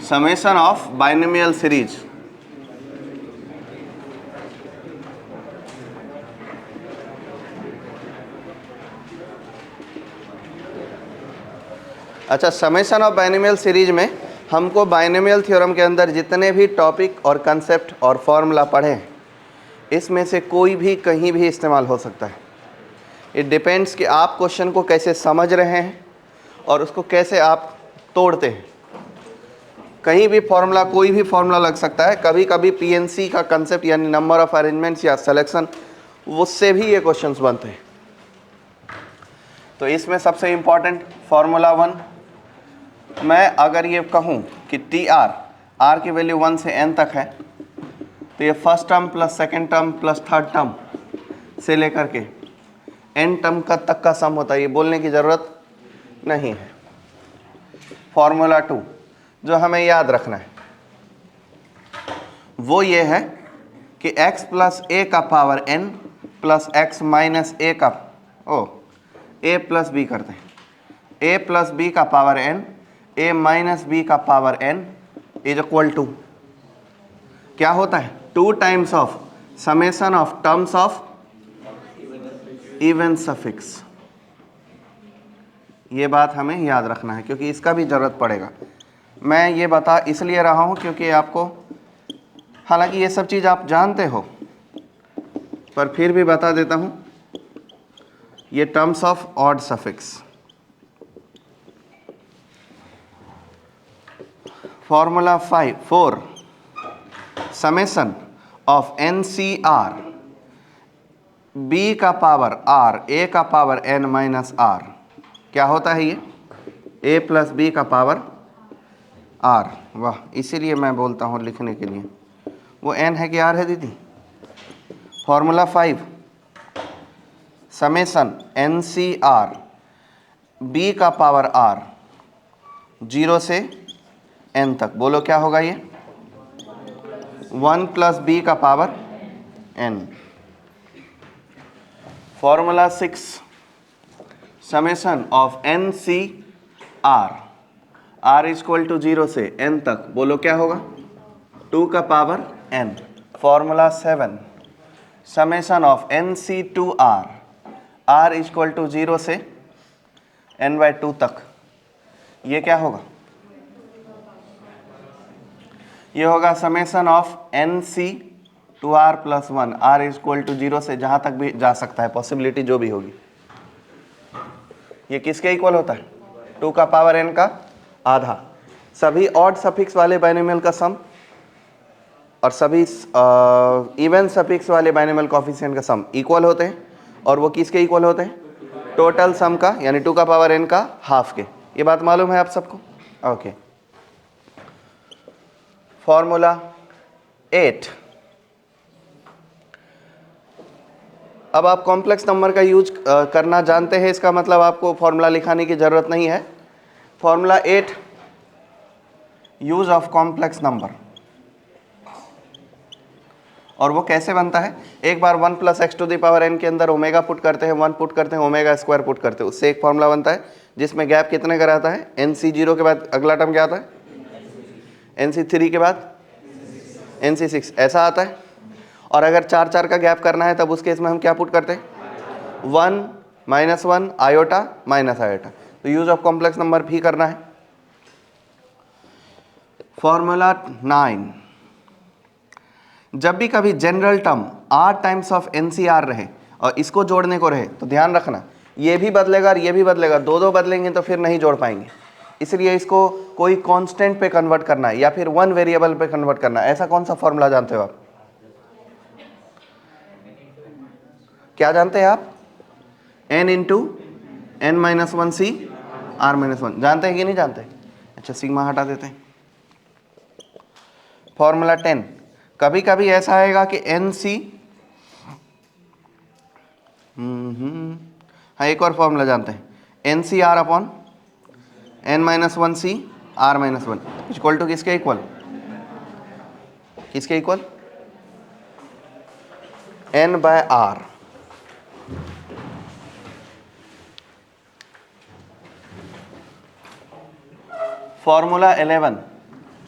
summation of binomial series. अच्छा, summation of binomial series में हमको बाइनोमियल थ्योरम के अंदर जितने भी टॉपिक और कंसेप्ट और फॉर्मूला पढ़े हैं, इसमें से कोई भी कहीं भी इस्तेमाल हो सकता है। इट डिपेंड्स कि आप क्वेश्चन को कैसे समझ रहे हैं और उसको कैसे आप तोड़ते हैं। कहीं भी फॉर्मूला, कोई भी फॉर्मूला लग सकता है। कभी कभी पीएनसी का कंसेप्ट यानी नंबर ऑफ अरेंजमेंट्स या सिलेक्शन, उससे भी ये क्वेश्चंस बनते हैं। तो इसमें सबसे इम्पॉर्टेंट फार्मूला 1, मैं अगर ये कहूँ कि टी आर की वैल्यू 1 से n तक है, तो ये first term plus second term plus third term से लेकर के n टर्म का तक का सम होता है। ये बोलने की ज़रूरत नहीं है। फार्मूला 2 जो हमें याद रखना है वो ये है कि x प्लस ए का power n plus x minus a का a प्लस बी करते हैं। a प्लस बी का power n, a minus B का power n is equal to क्या होता है? 2 times of summation of terms of even suffix. ये बात हमें याद रखना है क्योंकि इसका भी ज़रूरत पड़ेगा। मैं ये बता इसलिए रहा हूँ क्योंकि आपको, हालांकि ये सब चीज़ आप जानते हो, पर फिर भी बता देता हूँ। ये terms of odd suffix, formula 4 summation of N C R B का पावर आर ए का पावर एन माइनस आर क्या होता है? ये ए प्लस बी का पावर आर। वाह, इसीलिए मैं बोलता हूँ लिखने के लिए। वो एन है कि आर है दीदी? Formula 5 summation N C R B का पावर आर 0 से एन तक, बोलो क्या होगा? ये 1 प्लस बी का power N. Formula 6 summation of N C R is equal to 0 से n तक, बोलो क्या होगा? 2 का power n। Formula 7 summation of N C two R is equal to 0 से n/2 तक, ये क्या होगा? ये होगा summation of N C two R plus 1 R is equal to 0 से जहाँ तक भी जा सकता है, पॉसिबिलिटी जो भी होगी। ये किसके इक्वल होता है? 2 का पावर n का आधा। सभी ऑड सफिक्स वाले बाइनोमियल का सम और सभी इवन सफिक्स वाले बाइनोमियल कोएफिशिएंट का सम इक्वल होते हैं। और वो किसके इक्वल होते हैं? टोटल सम का, यानी 2 का पावर n का हाफ के। ये बात मालूम है आप सबको? ओके। फॉर्मूला 8, अब आप कॉम्प्लेक्स नंबर का यूज करना जानते हैं, इसका मतलब आपको फॉर्मूला लिखाने की ज़रूरत नहीं है। Formula 8 use of complex number, और वो कैसे बनता है? एक बार 1 plus x to the power n के अंदर ओमेगा पुट करते हैं, 1 पुट करते हैं, ओमेगा स्क्वायर पुट करते हैं, उससे एक फॉर्मूला बनता है जिसमें गैप कितने का रहता है? NC0 के बाद अगला टर्म क्या आता है? NC3 के बाद NC6, ऐसा आता है। और अगर 4 का गैप करना है तब उस केस में हम क्या पुट करते हैं? 1 माइनस 1 आयोटा माइनस आयोटा। तो यूज ऑफ कॉम्प्लेक्स नंबर भी करना है। फॉर्मूला 9, जब भी कभी general term r times of NCR रहे और इसको जोड़ने को रहे तो ध्यान रखना ये भी बदलेगा और ये भी बदलेगा, दो बदलेंगे तो फिर नहीं जोड़ पाएंगे। इसलिए इसको कोई कांस्टेंट पे कन्वर्ट करना है या फिर 1 वेरिएबल पे कन्वर्ट करना है। ऐसा कौन सा फॉर्मूला जानते हो आप? क्या जानते हैं आप? n into n minus 1 C r minus 1 जानते हैं कि नहीं जानते? अच्छा, सिग्मा हटा देते हैं। फॉर्मूला 10, कभी कभी ऐसा आएगा कि एन सी, हाँ एक और फॉर्मूला जानते हैं, n C r upon n minus 1 C r minus 1 equal to किसके इक्वल? किसके equal? n by r. Formula 11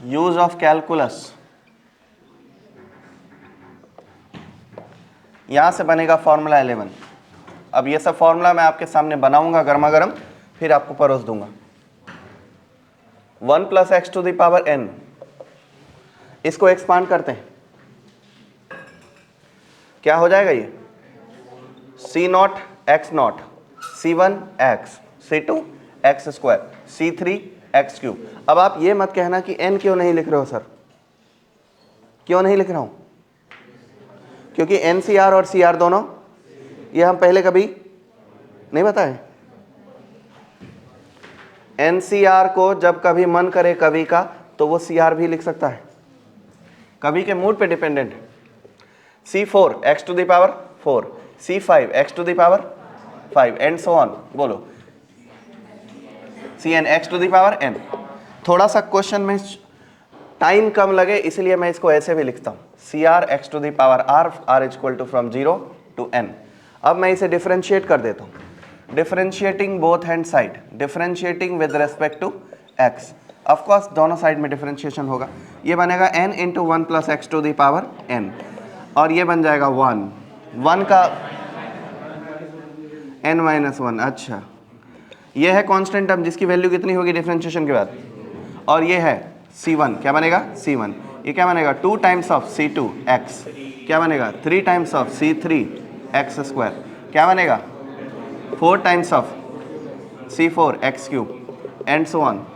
use of calculus, यहां से बनेगा फॉर्मूला 11। अब ये सब फॉर्मूला मैं आपके सामने बनाऊंगा गर्मा गर्म, फिर आपको परोस दूंगा। 1 + x⁴n, इसको एक्सपांड करते हैं, क्या हो जाएगा ये? C0 x0, C1 x, C2 x², C3 x³। अब आप ये मत कहना कि n क्यों नहीं लिख रहे हो सर। क्यों नहीं लिख रहा हूं? क्योंकि NCR और CR दोनों, ये हम पहले कभी नहीं बताए। NCR को जब कभी मन करे कवि का, तो वो CR भी लिख सकता है, कवि के मूड पे डिपेंडेंट है। C4 x⁴, C5 x⁵, and so on, बोलो Cn x⁴n। थोड़ा सा क्वेश्चन में टाइम कम लगे इसलिए मैं इसको ऐसे भी लिखता हूं, CR x⁴ r = from 0 to n। अब मैं इसे डिफरेंशिएट कर देता हूं, differentiating both hand side, differentiating with respect to x। Of course दोनों साइड में डिफरेंशिएशन होगा, ये बनेगा n × 1 + x⁴n, और ये बन जाएगा 1 का n-1। अच्छा, ये है कांस्टेंट टर्म जिसकी वैल्यू कितनी होगी डिफरेंशिएशन के बाद, और ये है C1, क्या बनेगा? C1। ये क्या बनेगा? 2 टाइम्स ऑफ C2 x, क्या बनेगा? 3 टाइम्स ऑफ C3 x², क्या बनेगा? 4 times of C4 x³ and so on.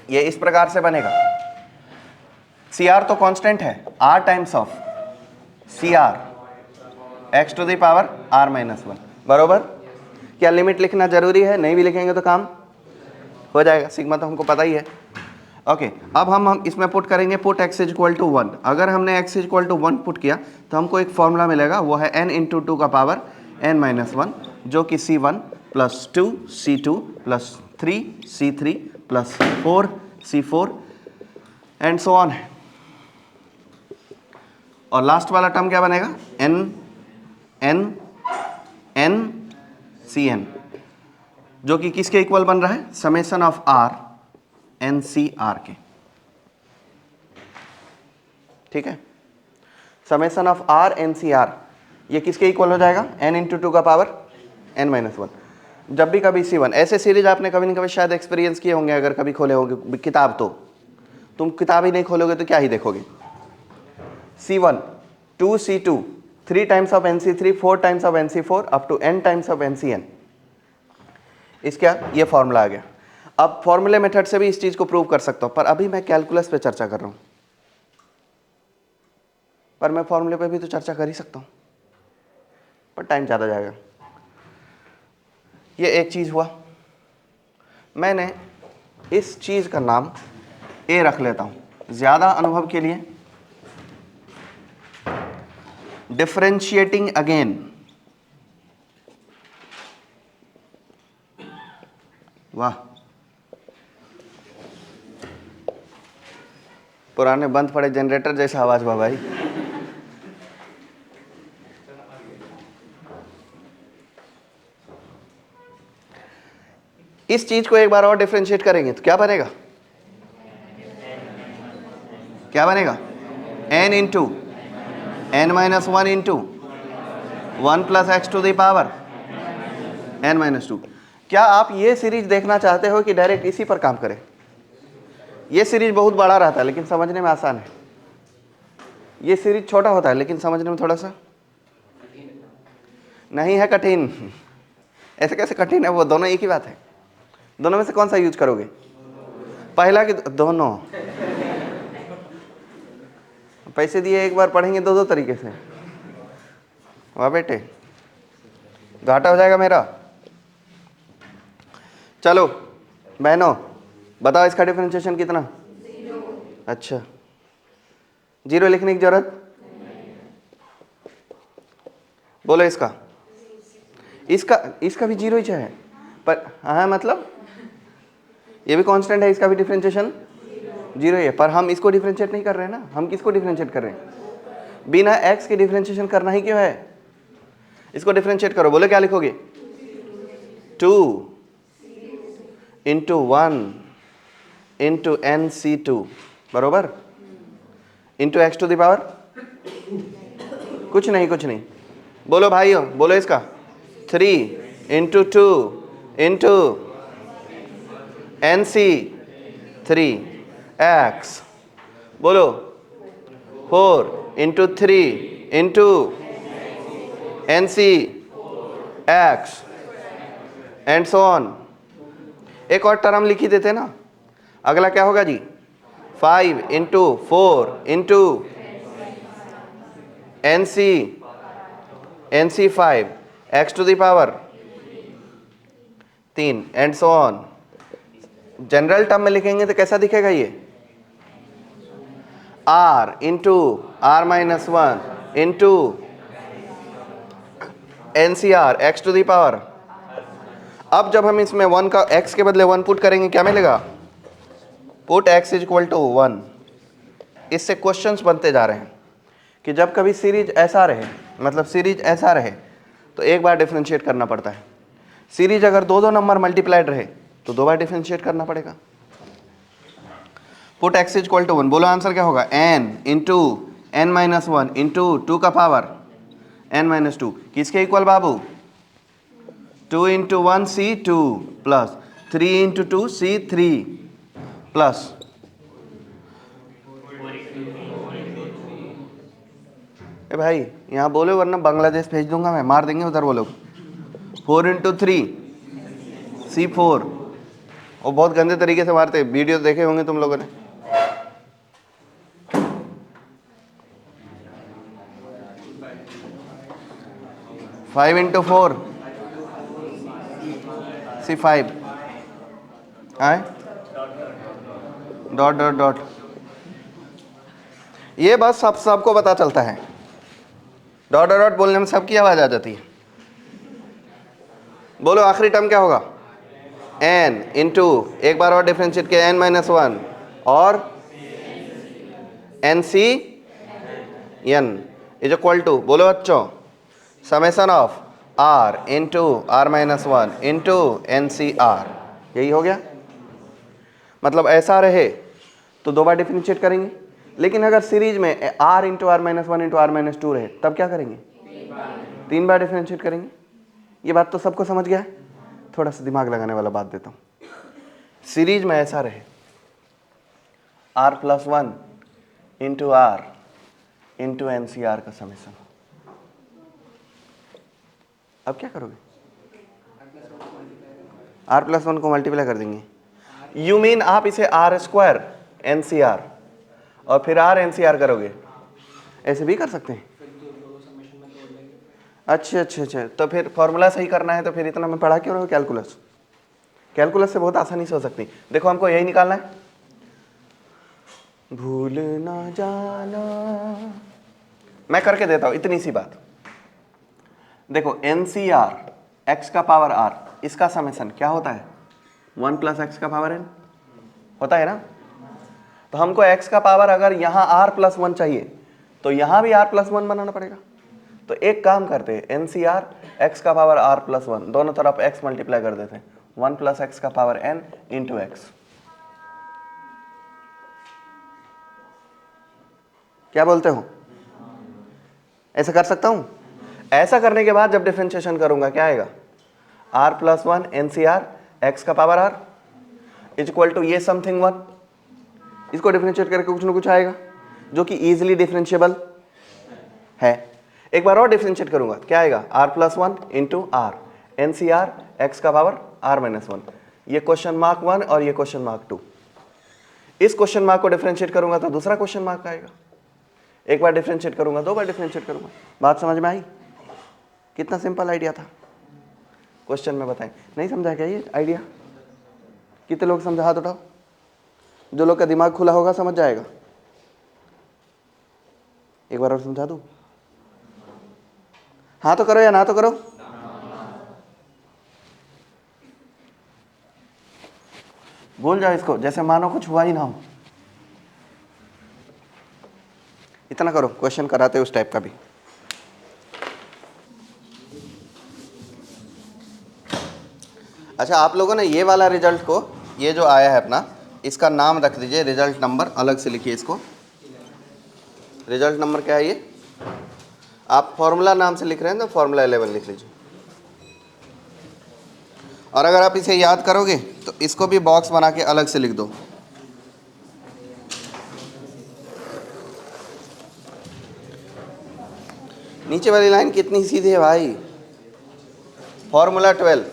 ये इस प्रकार से बनेगा। CR तो कांस्टेंट है, R times of CR x⁴ r-1, बरोबर। क्या लिमिट लिखना जरूरी है? नहीं भी लिखेंगे तो काम हो जाएगा, सिग्मा तो हमको पता ही है। ओके, अब हम इसमें पुट करेंगे, पुट x = 1। अगर हमने x = 1 पुट किया तो हमको एक फॉर्मूला मिलेगा, वो है n × 2⁻n-1, जो कि C1 + 2 C2 + 3 C3 + 4 C4 and so on है। और लास्ट वाला टर्म क्या बनेगा? n Cn, जो कि किसके इक्वल बन रहा है? समेशन ऑफ r NCR के, ठीक है। समेशन ऑफ r NCR, ये किसके इक्वल हो जाएगा? n × 2⁻n-1। जब भी कभी C1, ऐसे सीरीज आपने कभी न कभी शायद एक्सपीरियंस किए होंगे, अगर कभी खोले होंगे किताब, तो तुम किताब ही नहीं खोलोगे तो क्या ही देखोगे। C1 2 C2 3 times of NC3 4 times of NC4 up to n times of NCn, इसका ये फॉर्मूला आ गया। अब फॉर्मूले मेथड से भी इस चीज को प्रूव कर सकता हूं, पर अभी मैं कैलकुलस पे चर्चा कर रहा हूं। पर मैं फॉर्मूले पे भी तो चर्चा कर ही सकता हूं, पर टाइम ज़्यादा जाएगा। ये एक चीज़ हुआ, मैंने इस चीज़ का नाम ए रख लेता हूं ज़्यादा अनुभव के लिए। डिफरेंशिएटिंग अगेन, वाह, पुराने बंद पड़े जनरेटर जैसा आवाज बा भाई। इस चीज को एक बार और डिफरेंशिएट करेंगे तो क्या बनेगा? क्या बनेगा? n × n-1 × 1 + x⁴ n-2। क्या आप ये सीरीज देखना चाहते हो कि डायरेक्ट इसी पर काम करें? ये सीरीज बहुत बड़ा रहता है लेकिन समझने में आसान है, ये सीरीज छोटा होता है लेकिन समझने में थोड़ा सा नहीं है, कठिन। ऐसे कैसे कठिन है? वो दोनों एक ही बात है। दोनों में से कौन सा यूज करोगे? पहला कि दोनों? पैसे दिए एक बार पढ़ेंगे दो तरीके से, वाह बेटे, घाटा हो जाएगा मेरा। चलो बहनों बताओ, इसका डिफरेंशिएशन कितना? 0। अच्छा, 0 लिखने की जरूरत? बोलो इसका भी 0 ही है, पर हाँ मतलब ये भी कांस्टेंट है, इसका भी डिफरेंशिएशन 0 ही है, पर हम इसको डिफरेंशिएट नहीं कर रहे हैं ना। हम किसको डिफरेंशिएट कर रहे हैं? बिना x के डिफरेंशिएशन करना ही क्यों है? इसको डिफरेंशिएट करो, बोलो क्या लिखोगे? 2 × 1 इंटू NC2 बरोबर, into x to the power कुछ नहीं, बोलो भाइयों, बोलो इसका 3 इंटू 2 इंटू NC3 x, बोलो 4 into 3 into NC x and so on. एक और टर्म लिखी देते ना, अगला क्या होगा जी, 5 into 4 into NC5 x to the power 3 and so on. General term में लिखेंगे तो कैसा दिखेगा ये, r into r-1 into NCR x to the power. अब जब हम इसमें 1 का x के बदले 1 पुट करेंगे क्या मिलेगा, put x is equal to 1। इससे क्वेश्चंस बनते जा रहे हैं कि जब कभी सीरीज ऐसा रहे, मतलब सीरीज ऐसा रहे तो एक बार डिफरेंशिएट करना पड़ता है। सीरीज अगर दो नंबर मल्टीप्लाइड रहे तो 2 बार डिफरेंशिएट करना पड़ेगा। Put x is equal to 1, बोलो आंसर क्या होगा, n इंटू n-1 इंटू 2 का पावर n-2 किसके इक्वल बाबू, 2 into 1 C2 plus 3 into 2 C3 plus ए भाई यहाँ बोलो वरना बांग्लादेश भेज दूंगा मैं, मार देंगे उधर वो लोग। 4 इंटू 3 C4, वो बहुत गंदे तरीके से मारते, वीडियो देखे होंगे तुम लोगों ने। फाइव इंटू 4 C5 आए डॉट डॉट डॉट। ये बस सबको पता चलता है, डॉट डॉट डॉट बोलने में सबकी आवाज आ जाती है। बोलो आखिरी टर्म क्या होगा, n इंटू एक बार और डिफरेंशिएट किया n-1 और NCN इज इक्वल टू, बोलो बच्चों, summation of r into r-1 into NCR। यही हो गया। मतलब ऐसा रहे तो 2 बार डिफरेंशिएट करेंगे, लेकिन अगर सीरीज में r into r-1 into r-2 रहे तब क्या करेंगे, 3 बार डिफरेंशिएट करेंगे। ये बात तो सबको समझ गया है। थोड़ा सा दिमाग लगाने वाला बात देता हूँ। सीरीज में ऐसा रहे r+1 into r into NCR का समेशन, अब क्या करोगे, r+1 को मल्टीप्लाई कर देंगे। यू मीन आप इसे r² NCR और फिर r NCR करोगे, ऐसे भी कर सकते हैं। अच्छा, तो फिर फॉर्मूला सही करना है तो फिर इतना मैं पढ़ा क्यों रहा हूँ कैलकुलस। कैलकुलस से बहुत आसानी से हो सकती। देखो हमको यही निकालना है, भूल ना जाना। मैं करके देता हूँ इतनी सी बात। देखो NCR x का पावर r, इसका समेशन क्या होता है, 1 प्लस x का पावर n होता है ना। तो हमको x का पावर अगर यहाँ r+1 चाहिए तो यहाँ भी r+1 बनाना पड़ेगा। तो एक काम करते हैं, NCR x का पावर r+1 दोनों तरफ x मल्टीप्लाई कर देते हैं, 1 प्लस x का पावर n इंटू x। क्या बोलते हो, ऐसा कर सकता हूं। ऐसा करने के बाद जब डिफरेंशिएशन करूंगा क्या आएगा, r+1 NCR x का power r is equal to ये समथिंग 1। इसको डिफरेंशिएट करके कुछ ना कुछ आएगा जो कि इजीली डिफरेंशिएबल है। एक बार और डिफरेंशिएट करूंगा क्या आएगा, r+1 into r NCR x का पावर r-1। ये क्वेश्चन मार्क 1 और ये क्वेश्चन मार्क 2। इस क्वेश्चन मार्क को डिफरेंशिएट करूंगा तो दूसरा क्वेश्चन मार्क आएगा। एक बार डिफरेंशिएट करूंगा, 2 बार डिफरेंशिएट करूंगा। बात समझ में आई, कितना सिंपल आइडिया था। क्वेश्चन में बताएं, नहीं समझा क्या ये आइडिया, कितने लोग समझा, हाथ उठाओ। जो लोग का दिमाग खुला होगा समझ जाएगा। एक बार और समझा दूं, हाँ तो करो या ना तो करो। बोल जाओ इसको जैसे मानो कुछ हुआ ही ना हो। इतना करो, क्वेश्चन कराते उस टाइप का भी। अच्छा, आप लोगों ने ये वाला रिजल्ट को, ये जो आया है अपना, इसका नाम रख दीजिए रिजल्ट नंबर, अलग से लिखिए इसको। रिजल्ट नंबर क्या है ये? आप फॉर्मूला नाम से लिख रहे हैं तो फॉर्मूला 11 लिख लीजिए। और अगर आप इसे याद करोगे तो इसको भी बॉक्स बना के अलग से लिख दो। नीचे वाली लाइन कितनी सीधी है भाई? फॉर्मूला 12।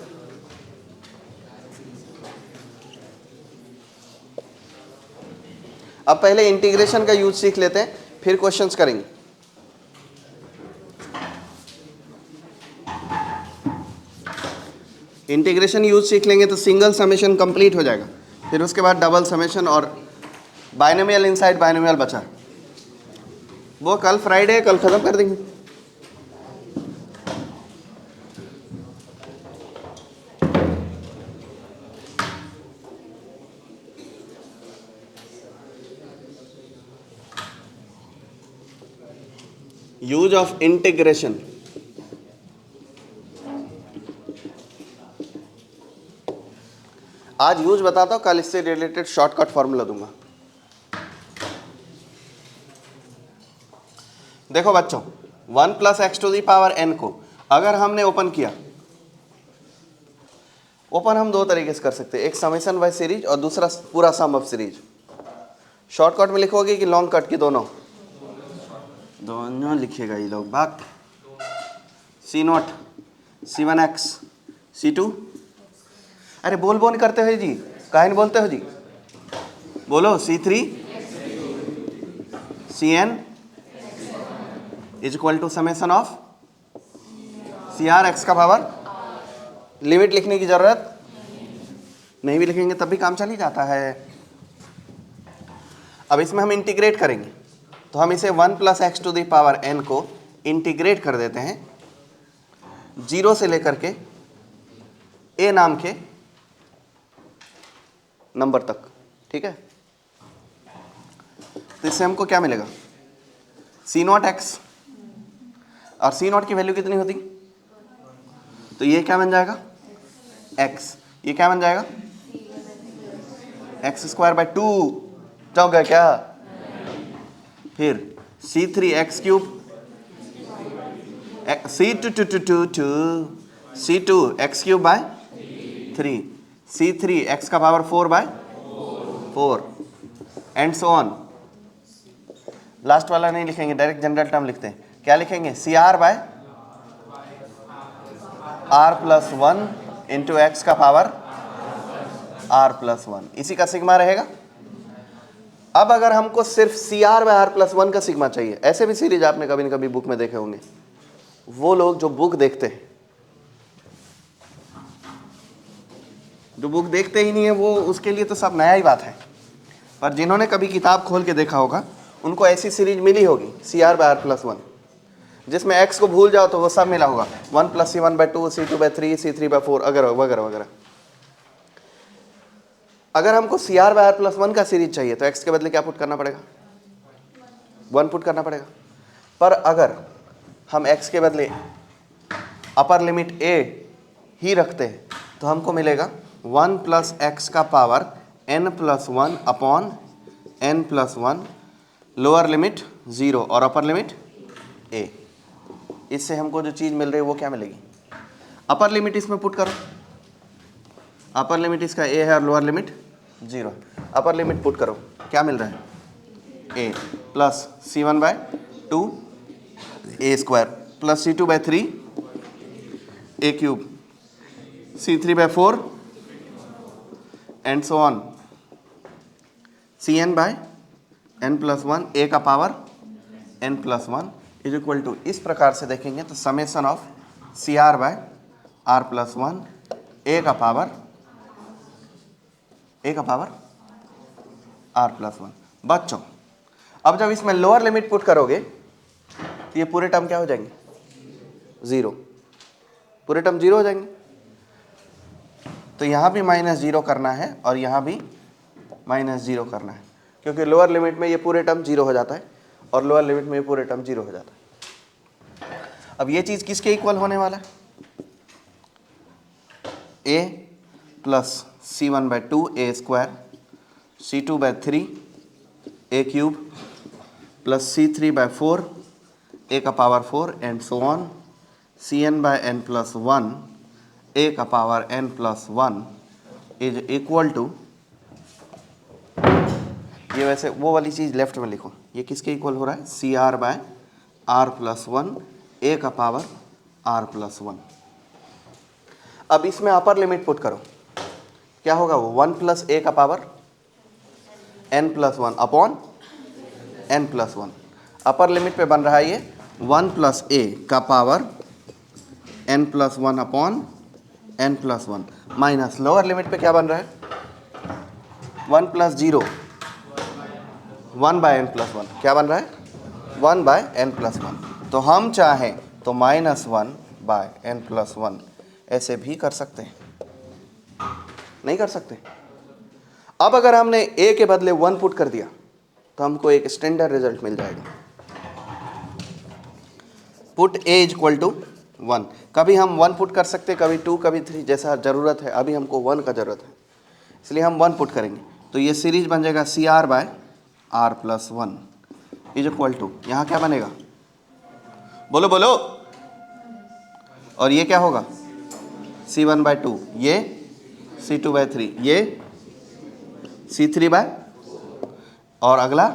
अब पहले इंटीग्रेशन का यूज सीख लेते हैं, फिर क्वेश्चंस करेंगे। इंटीग्रेशन यूज सीख लेंगे तो सिंगल समेशन कंप्लीट हो जाएगा, फिर उसके बाद डबल समेशन और बाइनोमियल इनसाइड बाइनोमियल बचा, वो कल फ्राइडे है, कल खत्म कर देंगे। Use of integration. आज यूज बताता हूं, कल इससे रिलेटेड शॉर्टकट फॉर्मूला दूंगा। देखो बच्चों, 1 + x⁴n को अगर हमने ओपन किया, ओपन हम दो तरीके से कर सकते हैं, एक समेशन बाय सीरीज और दूसरा पूरा सम ऑफ सीरीज। शॉर्टकट में लिखोगे कि लॉन्ग कट की? दोनों दोनों लिखिएगा ये लोग। बात C0 C1x C2, अरे बोल बोल करते हो जी, काहे नहीं बोलते हो जी? बोलो C3 Cn = summation of CR x का पावर। लिमिट लिखने की जरूरत नहीं, भी लिखेंगे तब भी काम चल ही जाता है। अब इसमें हम इंटीग्रेट करेंगे, तो हम इसे 1 + x⁴n को इंटीग्रेट कर देते हैं 0 से लेकर के a नाम के नंबर तक, ठीक है? तो इससे हमको क्या मिलेगा? C0x, और C0 की वैल्यू कितनी होती? तो ये क्या बन जाएगा? x। ये क्या बन जाएगा? x²/2 होगा क्या? फिर C3 x³ C2 x³/3 C3 x का power 4/4 and so on. Last वाला नहीं लिखेंगे, डायरेक्ट जनरल टर्म लिखते हैं। क्या लिखेंगे? CR/R + 1 इंटू एक्स का पावर R + 1, इसी का सिग्मा रहेगा। अब अगर हमको सिर्फ CR/R + 1 का सिग्मा चाहिए, ऐसे भी सीरीज आपने कभी न कभी बुक में देखे होंगे। वो लोग जो बुक देखते हैं, जो बुक देखते ही नहीं है वो, उसके लिए तो सब नया ही बात है। पर जिन्होंने कभी किताब खोल के देखा होगा, उनको ऐसी सीरीज मिली होगी CR/R + 1, जिसमें x को भूल जाओ तो वो सब मिला होगा, 1 + C1/2 C2/3 C3/4 वगैरह वगैरह वगैरह। अगर हमको CR/R + 1 का सीरीज चाहिए तो x के बदले क्या पुट करना पड़ेगा? 1 पुट करना पड़ेगा। पर अगर हम x के बदले अपर लिमिट a ही रखते हैं तो हमको मिलेगा 1 + x का power n + 1 upon n + 1, lower limit 0 और अपर लिमिट a। इससे हमको जो चीज़ मिल रही है वो क्या मिलेगी? अपर लिमिट इसमें पुट करो, अपर लिमिट इसका a है और lower limit 0। Upper limit put करो, क्या मिल रहा है? a + C1/2 a² + C2/3 a³ C3/4 and so on Cn/n + 1 a का पावर n + 1 = इस प्रकार से देखेंगे तो समेशन ऑफ CR/R + 1 a का पावर R + 1। बच्चों अब जब इसमें लोअर लिमिट पुट करोगे तो ये पूरे टर्म क्या हो जाएंगे? 0। पूरे टर्म 0 हो जाएंगे। तो यहाँ भी -0 करना है और यहाँ भी -0 करना है, क्योंकि लोअर लिमिट में ये पूरे टर्म 0 हो जाता है और लोअर लिमिट में ये पूरे टर्म 0 हो जाता है। अब ये चीज़ किसके इक्वल होने वाला है? a + C1/2 a² C2/3 a cube plus C3/4 a का power 4 and so on Cn/n plus 1 a का power n plus 1 is equal to, ये वैसे वो वाली चीज़ लेफ्ट में लिखो, ये किसके इक्वल हो रहा है? CR/r plus 1 a का पावर r plus 1। अब इसमें अपर लिमिट पुट करो, क्या होगा वो? 1 प्लस a का power n plus 1 upon n plus 1। Upper limit पे बन रहा है ये 1 प्लस a का power n plus 1 upon n plus 1 minus lower limit पे क्या बन रहा है? 1 प्लस 0 1 बाय n plus 1, क्या बन रहा है? 1 बाय n plus 1। तो हम चाहें तो -1 बाय n plus 1 ऐसे भी कर सकते हैं, नहीं कर सकते? अब अगर हमने a के बदले 1 पुट कर दिया तो हमको एक स्टैंडर्ड रिजल्ट मिल जाएगा। पुट a इक्वल टू 1, कभी हम 1 पुट कर सकते, कभी 2, कभी 3, जैसा ज़रूरत है। अभी हमको 1 का ज़रूरत है, इसलिए हम 1 पुट करेंगे। तो ये सीरीज बन जाएगा CR/r plus 1 is equal to, यहाँ क्या बनेगा? बोलो बोलो। और ये क्या होगा? C1/2, ये C2/3, ये C3/ और अगला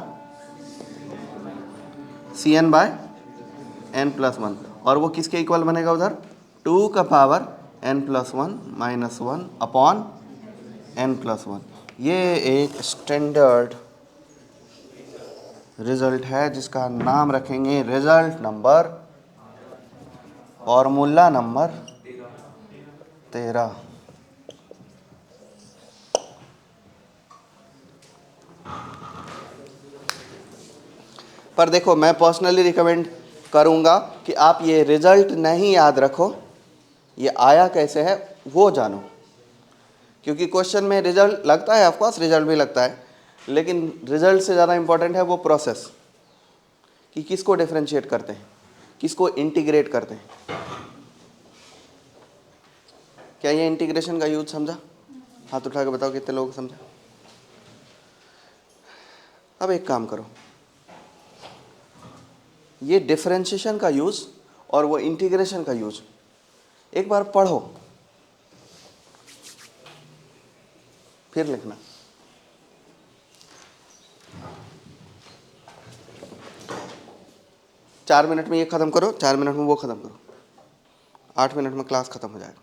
Cn/n plus 1, और वो किसके इक्वल बनेगा उधर? 2 का power n plus 1 minus 1 upon n plus 1। ये एक स्टैंडर्ड रिजल्ट है जिसका नाम रखेंगे रिजल्ट नंबर, फॉर्मूला नंबर 13। पर देखो, मैं पर्सनली रिकमेंड करूंगा कि आप ये रिजल्ट नहीं याद रखो, ये आया कैसे है वो जानो, क्योंकि क्वेश्चन में रिजल्ट लगता है, ऑफ कोर्स रिजल्ट भी लगता है, लेकिन रिजल्ट से ज़्यादा इंपॉर्टेंट है वो प्रोसेस, कि किसको डिफरेंशिएट करते हैं, किसको इंटीग्रेट करते हैं। क्या ये इंटीग्रेशन का यूज समझा? हाथ उठा के बताओ कितने लोग समझा। अब एक काम करो, ये डिफरेंशिएशन का यूज और वो इंटीग्रेशन का यूज एक बार पढ़ो, फिर लिखना। चार मिनट में ये खत्म करो, 4 मिनट में वो खत्म करो, 8 मिनट में क्लास खत्म हो जाएगा।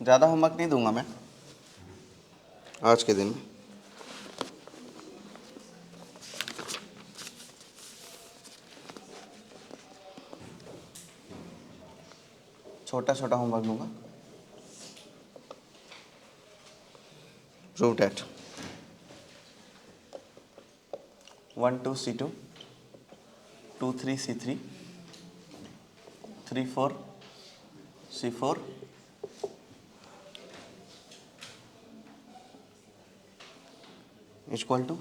ज़्यादा होमवर्क नहीं दूंगा मैं आज के दिन में। छोटा छोटा होमवर्क दूंगा। Prove that 1 2 C2 2 3 C3 3 4 C4 equal to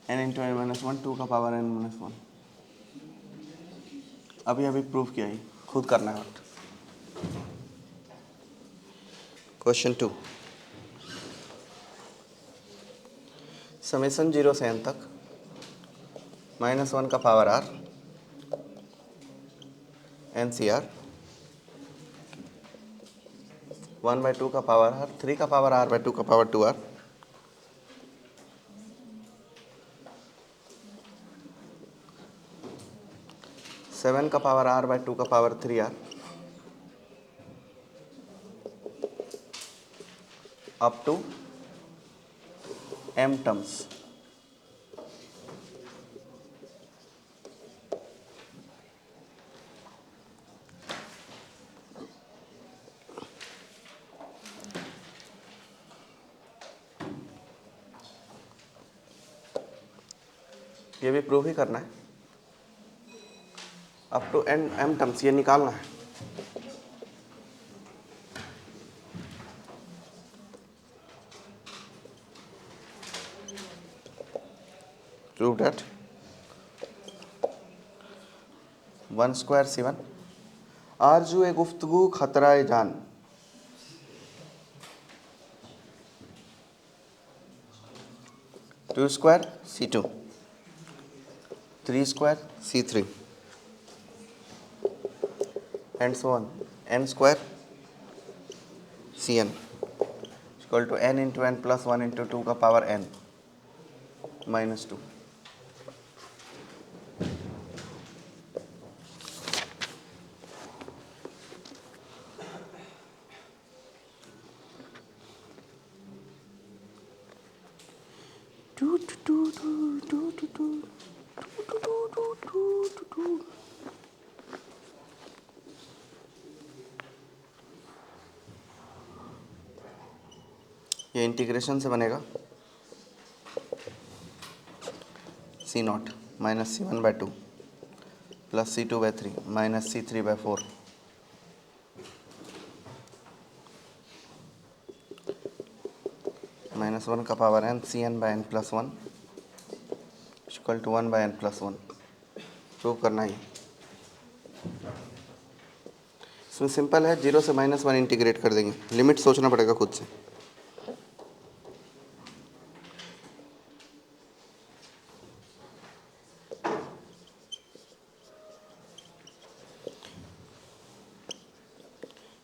n into n minus 1 2 का पावर n माइनस 1। अभी प्रूफ किया ही, खुद करना है। क्वेश्चन 2, समेसन 0 से n तक -1 का पावर r NCR 1/2 का पावर r 3 का पावर r/2 का पावर 2r 7 का पावर r/2 का power 3r up to m terms. ये भी प्रूव ही करना है, अप टू m टर्म्स ये निकालना है। Prove that 1 square C1। आरजू ए गुफ्तगू खतरा जान। Two square C2, 3 square C3 and so on, n square Cn equal to n into n plus 1 into 2 का पावर n माइनस 2। ये इंटीग्रेशन से बनेगा C0 minus C1/2 plus C2/3 minus C3/4 minus 1 का power n Cn/n plus 1 equal to 1/n plus 1। Prove करना ही इसमें simple है, 0 से -1 इंटीग्रेट कर देंगे, लिमिट सोचना पड़ेगा खुद से।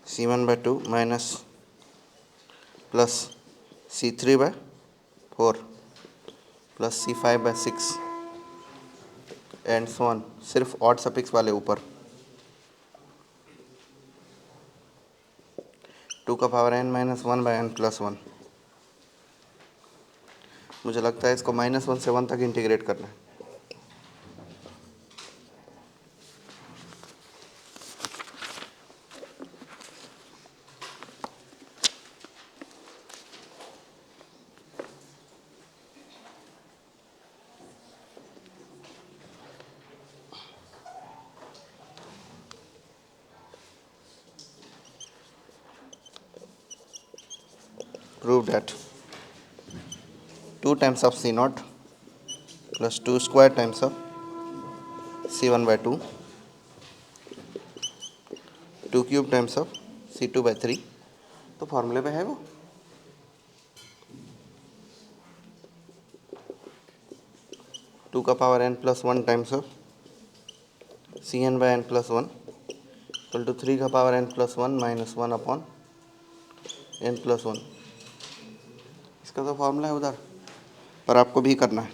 C1/2 minus plus C3/4 plus C5/6 and so on, सिर्फ ऑड सफिक्स वाले ऊपर। 2 का power n minus 1/n plus 1। मुझे लगता है इसको -1 से 1 तक इंटीग्रेट करना है। Prove that 2 times of C0 plus 2 square times of C1/2, 2 cube times of C2/3। तो फॉर्मूले पे है वो। टू का power n plus 1 times of Cn/n plus 1 equal to 3 का power n plus 1 minus 1 upon n plus 1। इसका तो formula है उधर, पर आपको भी करना है।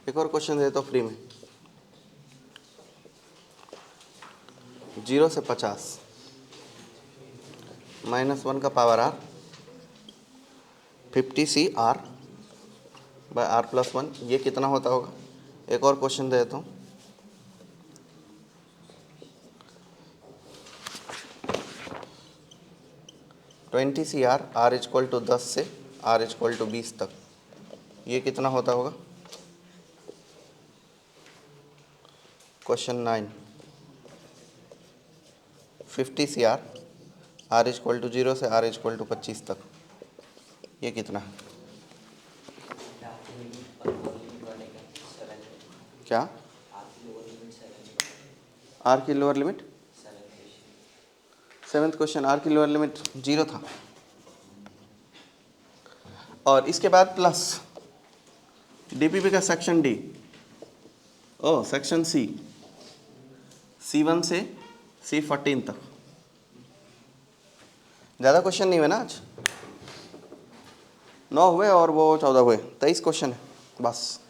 एक और क्वेश्चन देता हूँ फ्री में। 0 से 50 -1 का power r 50C r by r plus 1, ये कितना होता होगा? एक और क्वेश्चन दे देता हूँ। $20CR r इक्वल टू 10 से r इक्वल टू 20 तक, ये कितना होता होगा? Question 9। 50CR r equal to 0 से r इक्वल टू 25 तक, ये कितना है? क्या r की lower limit? 7th question, r की लोअर लिमिट 0 था। और इसके बाद प्लस डीपीपी का section D, section C, C1 से C14 तक। ज़्यादा क्वेश्चन नहीं हुए ना आज, 9 हुए और वो 14 हुए, 23 क्वेश्चन है बस।